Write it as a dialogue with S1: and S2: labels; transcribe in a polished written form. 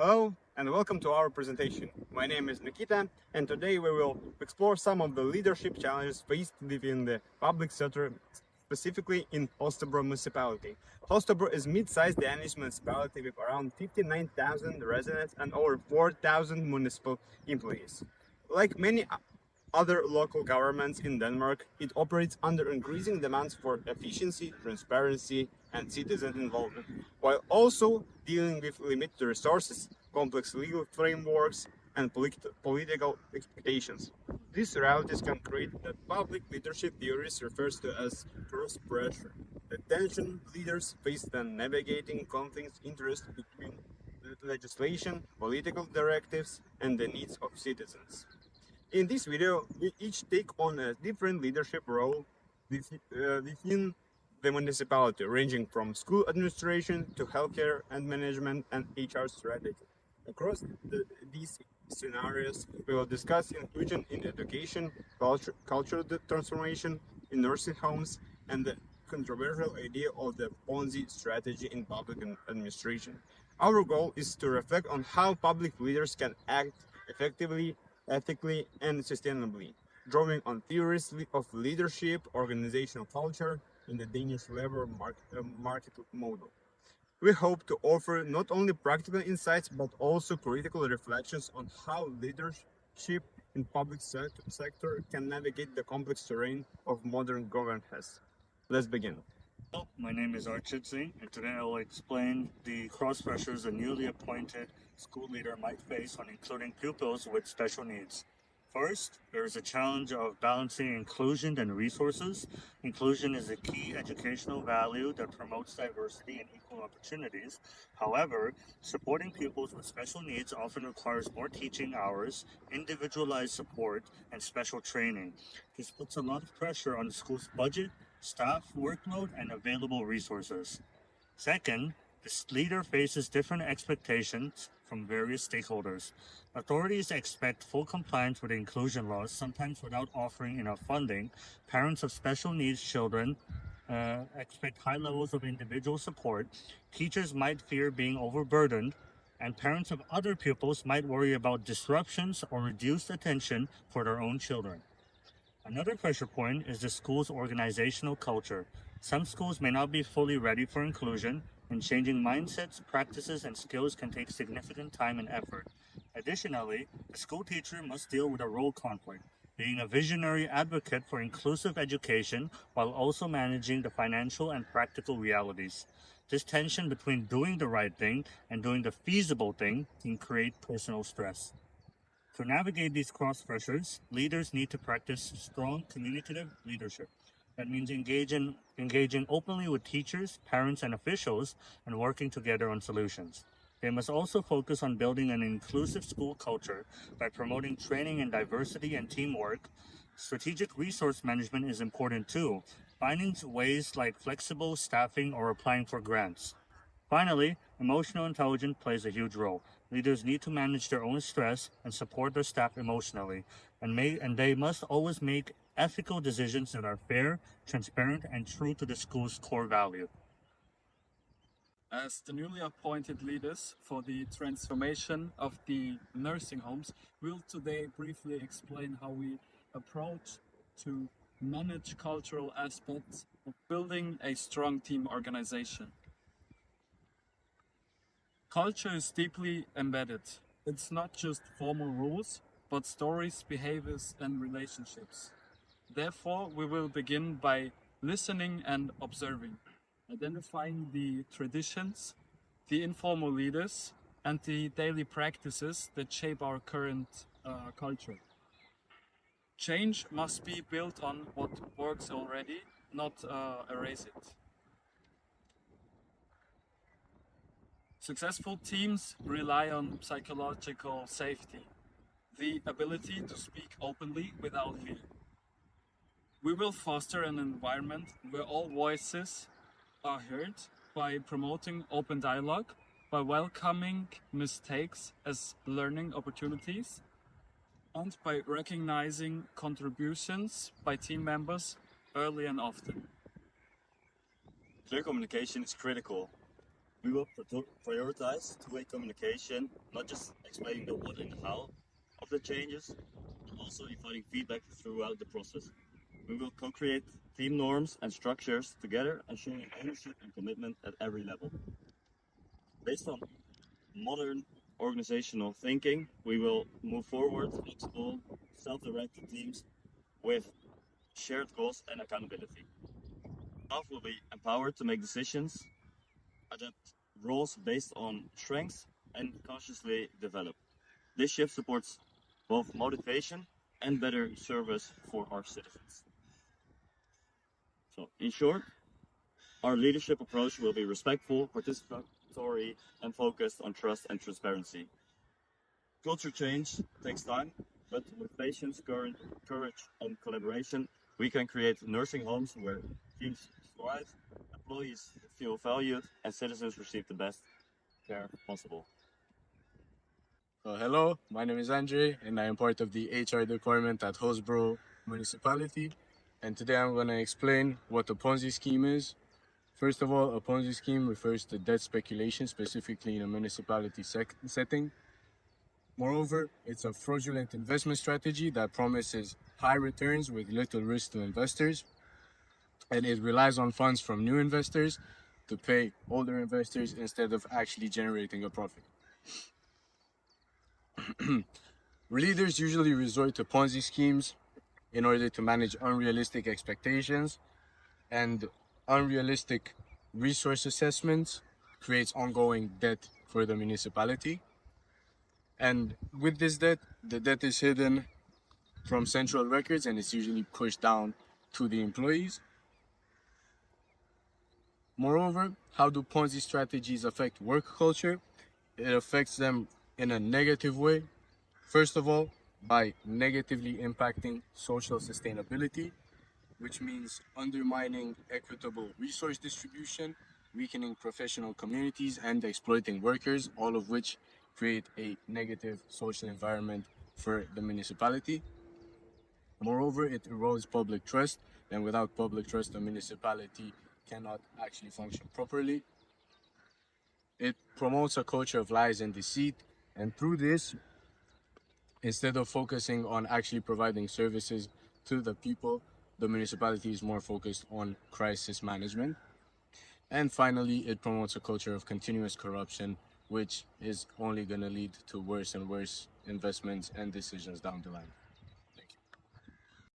S1: Hello and welcome to our presentation. My name is Nikita and today we will explore some of the leadership challenges faced within the public sector, specifically in Holstebro Municipality. Holstebro is mid-sized Danish municipality with around 59,000 residents and over 4,000 municipal employees. Like many other local governments in Denmark, it operates under increasing demands for efficiency, transparency, and citizen involvement, while also dealing with limited resources, complex legal frameworks, and political expectations. These realities can create what public leadership theories refers to as cross pressure, the tension leaders face when navigating conflict interest between legislation, political directives, and the needs of citizens. In this video, we each take on a different leadership role within the municipality, ranging from school administration to healthcare and management and HR strategy. Across these scenarios, we will discuss inclusion in education, cultural transformation in nursing homes, and the controversial idea of the Ponzi strategy in public administration. Our goal is to reflect on how public leaders can act effectively, ethically, and sustainably, drawing on theories of leadership, organizational culture, and the Danish labor market model. We hope to offer not only practical insights but also critical reflections on how leadership in public sector can navigate the complex terrain of modern governance. Let's begin.
S2: Hello, my name is Archit Singh, and today I will explain the cross pressures a newly appointed school leader might face on including pupils with special needs. First, there is a challenge of balancing inclusion and resources. Inclusion is a key educational value that promotes diversity and equal opportunities. However, supporting pupils with special needs often requires more teaching hours, individualized support, and special training. This puts a lot of pressure on the school's budget, staff workload, and available resources. Second, this leader faces different expectations from various stakeholders. Authorities expect full compliance with inclusion laws, sometimes without offering enough funding. Parents of special needs children expect high levels of individual support. Teachers might fear being overburdened, and parents of other pupils might worry about disruptions or reduced attention for their own children. Another pressure point is the school's organizational culture. Some schools may not be fully ready for inclusion, and changing mindsets, practices, and skills can take significant time and effort. Additionally, the school teacher must deal with a role conflict, being a visionary advocate for inclusive education while also managing the financial and practical realities. This tension between doing the right thing and doing the feasible thing can create personal stress. To navigate these cross pressures, leaders need to practice strong communicative leadership. That means engaging openly with teachers, parents, and officials, and working together on solutions. They must also focus on building an inclusive school culture by promoting training in diversity and teamwork. Strategic resource management is important too, finding ways like flexible staffing or applying for grants. Finally, emotional intelligence plays a huge role. Leaders need to manage their own stress and support their staff emotionally, and they must always make ethical decisions that are fair, transparent, and true to the school's core value.
S3: As the newly appointed leaders for the transformation of the nursing homes, we'll today briefly explain how we approach to manage cultural aspects of building a strong team organization. Culture is deeply embedded. It's not just formal rules, but stories, behaviors, and relationships. Therefore, we will begin by listening and observing, identifying the traditions, the informal leaders, and the daily practices that shape our current culture. Change must be built on what works already, not erase it. Successful teams rely on psychological safety, the ability to speak openly without fear. We will foster an environment where all voices are heard by promoting open dialogue, by welcoming mistakes as learning opportunities, and by recognizing contributions by team members early and often.
S4: Clear communication is critical. We will prioritize two-way communication, not just explaining the what and how of the changes, but also inviting feedback throughout the process. We will co-create team norms and structures together, ensuring ownership and commitment at every level. Based on modern organizational thinking, we will move forward flexible, self-directed teams with shared goals and accountability. Staff will be empowered to make decisions, adapt roles based on strengths, and consciously develop. This shift supports both motivation and better service for our citizens. So, in short, our leadership approach will be respectful, participatory, and focused on trust and transparency. Culture change takes time, but with patience, courage, and collaboration, we can create nursing homes where teams thrive, employees feel valued, and citizens receive the best care possible.
S5: Hello, my name is Andrei, and I am part of the HR department at Holstebro Municipality. And today I'm going to explain what a Ponzi scheme is. First of all, a Ponzi scheme refers to debt speculation, specifically in a municipality setting. Moreover, it's a fraudulent investment strategy that promises high returns with little risk to investors, and it relies on funds from new investors to pay older investors instead of actually generating a profit. Leaders usually resort to Ponzi schemes in order to manage unrealistic expectations, and unrealistic resource assessments creates ongoing debt for the municipality. And with this debt, the debt is hidden from central records and it's usually pushed down to the employees. Moreover, how do Ponzi strategies affect work culture? It affects them in a negative way. First of all, by negatively impacting social sustainability, which means undermining equitable resource distribution, weakening professional communities, and exploiting workers, all of which create a negative social environment for the municipality. Moreover, it erodes public trust, and without public trust, the municipality cannot actually function properly. It promotes a culture of lies and deceit, and through this, instead of focusing on actually providing services to the people, the municipality is more focused on crisis management. And finally, it promotes a culture of continuous corruption, which is only going to lead to worse and worse investments and decisions down the line.